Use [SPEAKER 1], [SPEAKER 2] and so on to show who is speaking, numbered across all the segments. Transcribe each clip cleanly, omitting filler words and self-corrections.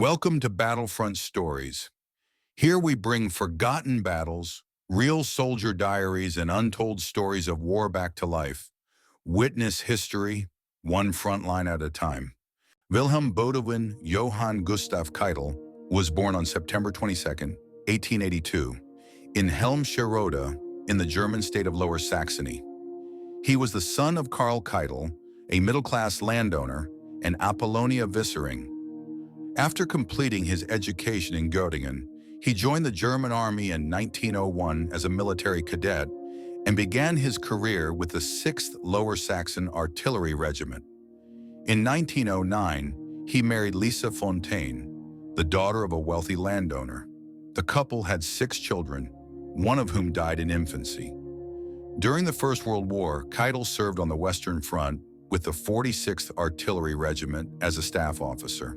[SPEAKER 1] Welcome to Battlefront Stories. Here we bring forgotten battles, real soldier diaries, and untold stories of war back to life. Witness history, one front line at a time. Wilhelm Johann Gustav Keitel was born on September 22, 1882, in Helmscherode, in the German state of Lower Saxony. He was the son of Karl Keitel, a middle-class landowner, and Apollonia Vissering. After completing his education in Göttingen, he joined the German army in 1901 as a military cadet and began his career with the 6th Lower Saxon Artillery Regiment. In 1909, he married Lisa Fontaine, the daughter of a wealthy landowner. The couple had 6 children, one of whom died in infancy. During the First World War, Keitel served on the Western Front with the 46th Artillery Regiment as a staff officer.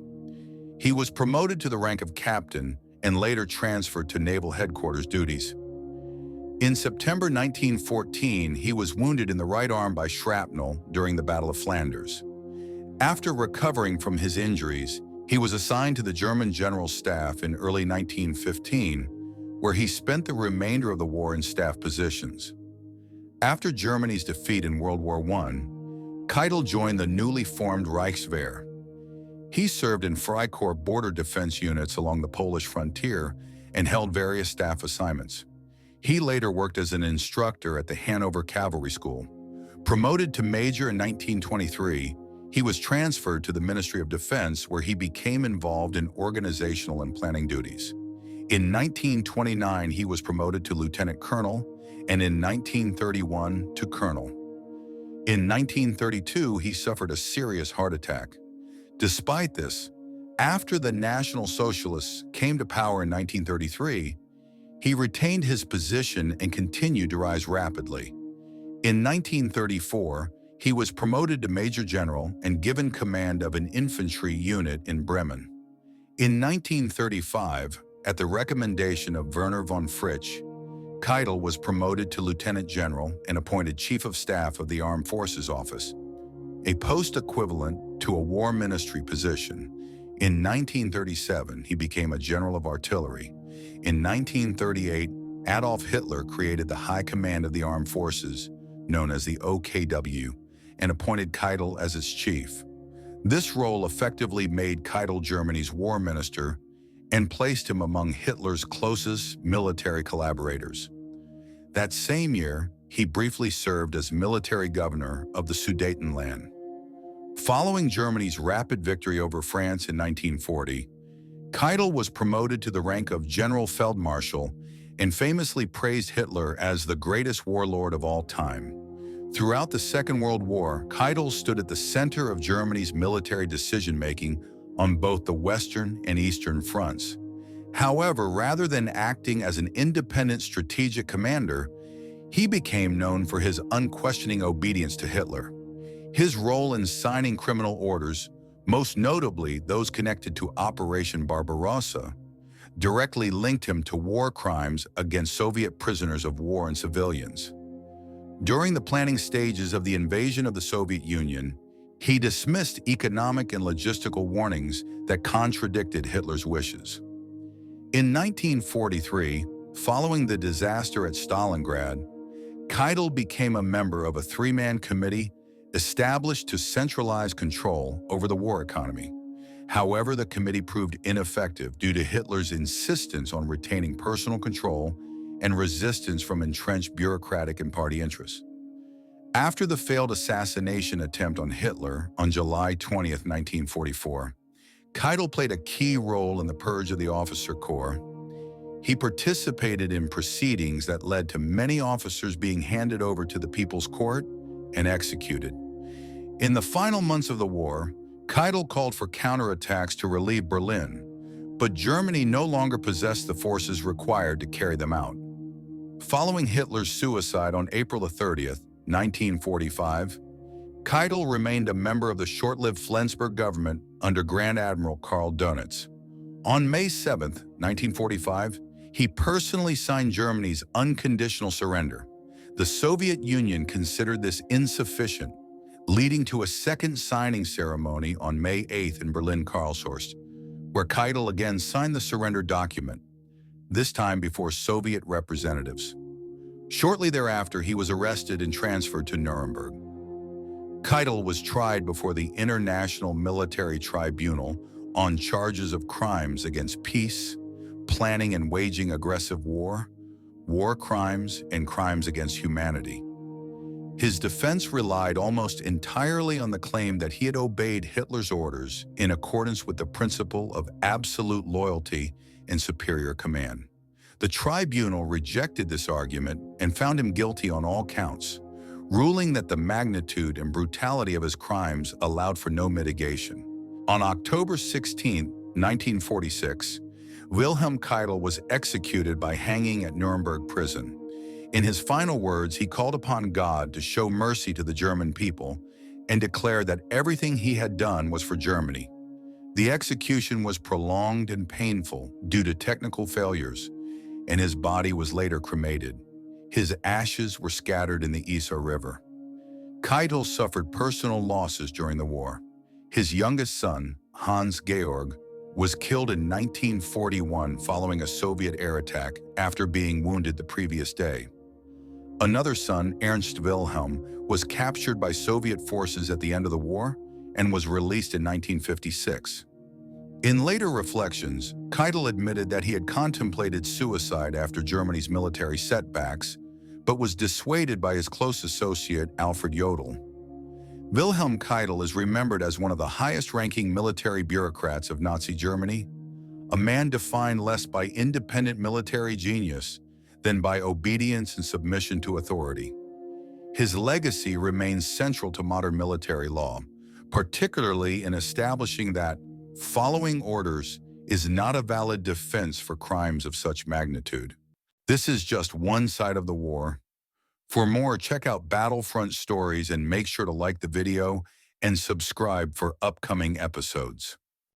[SPEAKER 1] He was promoted to the rank of captain and later transferred to naval headquarters duties. In September 1914, he was wounded in the right arm by shrapnel during the Battle of Flanders. After recovering from his injuries, he was assigned to the German General Staff in early 1915, where he spent the remainder of the war in staff positions. After Germany's defeat in World War I, Keitel joined the newly formed Reichswehr. He served in Freikorps border defense units along the Polish frontier and held various staff assignments. He later worked as an instructor at the Hanover Cavalry School. Promoted to major in 1923, he was transferred to the Ministry of Defense, where he became involved in organizational and planning duties. In 1929, he was promoted to lieutenant colonel, and in 1931 to colonel. In 1932, he suffered a serious heart attack. Despite this, after the National Socialists came to power in 1933, he retained his position and continued to rise rapidly. In 1934, he was promoted to Major General and given command of an infantry unit in Bremen. In 1935, at the recommendation of Werner von Fritsch, Keitel was promoted to Lieutenant General and appointed Chief of Staff of the Armed Forces Office, a post equivalent to a war ministry position. In 1937, he became a general of artillery. In 1938, Adolf Hitler created the High Command of the Armed Forces, known as the OKW, and appointed Keitel as its chief. This role effectively made Keitel Germany's war minister and placed him among Hitler's closest military collaborators. That same year, he briefly served as military governor of the Sudetenland. Following Germany's rapid victory over France in 1940, Keitel was promoted to the rank of Generalfeldmarschall and famously praised Hitler as the greatest warlord of all time. Throughout the Second World War, Keitel stood at the center of Germany's military decision-making on both the Western and Eastern fronts. However, rather than acting as an independent strategic commander, he became known for his unquestioning obedience to Hitler. His role in signing criminal orders, most notably those connected to Operation Barbarossa, directly linked him to war crimes against Soviet prisoners of war and civilians. During the planning stages of the invasion of the Soviet Union, he dismissed economic and logistical warnings that contradicted Hitler's wishes. In 1943, following the disaster at Stalingrad, Keitel became a member of a 3-man committee established to centralize control over the war economy. However, the committee proved ineffective due to Hitler's insistence on retaining personal control and resistance from entrenched bureaucratic and party interests. After the failed assassination attempt on Hitler on July 20, 1944, Keitel played a key role in the purge of the officer corps. He participated in proceedings that led to many officers being handed over to the People's Court and executed. In the final months of the war, Keitel called for counterattacks to relieve Berlin, but Germany no longer possessed the forces required to carry them out. Following Hitler's suicide on April 30, 1945, Keitel remained a member of the short-lived Flensburg government under Grand Admiral Karl Dönitz. On May 7, 1945, he personally signed Germany's unconditional surrender. The Soviet Union considered this insufficient, leading to a second signing ceremony on May 8 in Berlin-Karlshorst. where Keitel again signed the surrender document, this time before Soviet representatives. Shortly thereafter, he was arrested and transferred to Nuremberg. Keitel was tried before the International Military Tribunal on charges of crimes against peace, planning and waging aggressive war, war crimes, and crimes against humanity. His defense relied almost entirely on the claim that he had obeyed Hitler's orders in accordance with the principle of absolute loyalty and superior command. The tribunal rejected this argument and found him guilty on all counts, ruling that the magnitude and brutality of his crimes allowed for no mitigation. On October 16, 1946, Wilhelm Keitel was executed by hanging at Nuremberg prison. In his final words, he called upon God to show mercy to the German people and declared that everything he had done was for Germany. The execution was prolonged and painful due to technical failures, and his body was later cremated. His ashes were scattered in the Isar River. Keitel suffered personal losses during the war. His youngest son, Hans Georg, was killed in 1941 following a Soviet air attack after being wounded the previous day. Another son, Ernst Wilhelm, was captured by Soviet forces at the end of the war and was released in 1956. In later reflections, Keitel admitted that he had contemplated suicide after Germany's military setbacks, but was dissuaded by his close associate, Alfred Jodl. Wilhelm Keitel is remembered as one of the highest-ranking military bureaucrats of Nazi Germany, a man defined less by independent military genius than by obedience and submission to authority. His legacy remains central to modern military law, particularly in establishing that following orders is not a valid defense for crimes of such magnitude. This is just one side of the war. For more, check out Battlefront stories and make sure to like the video and subscribe for upcoming episodes.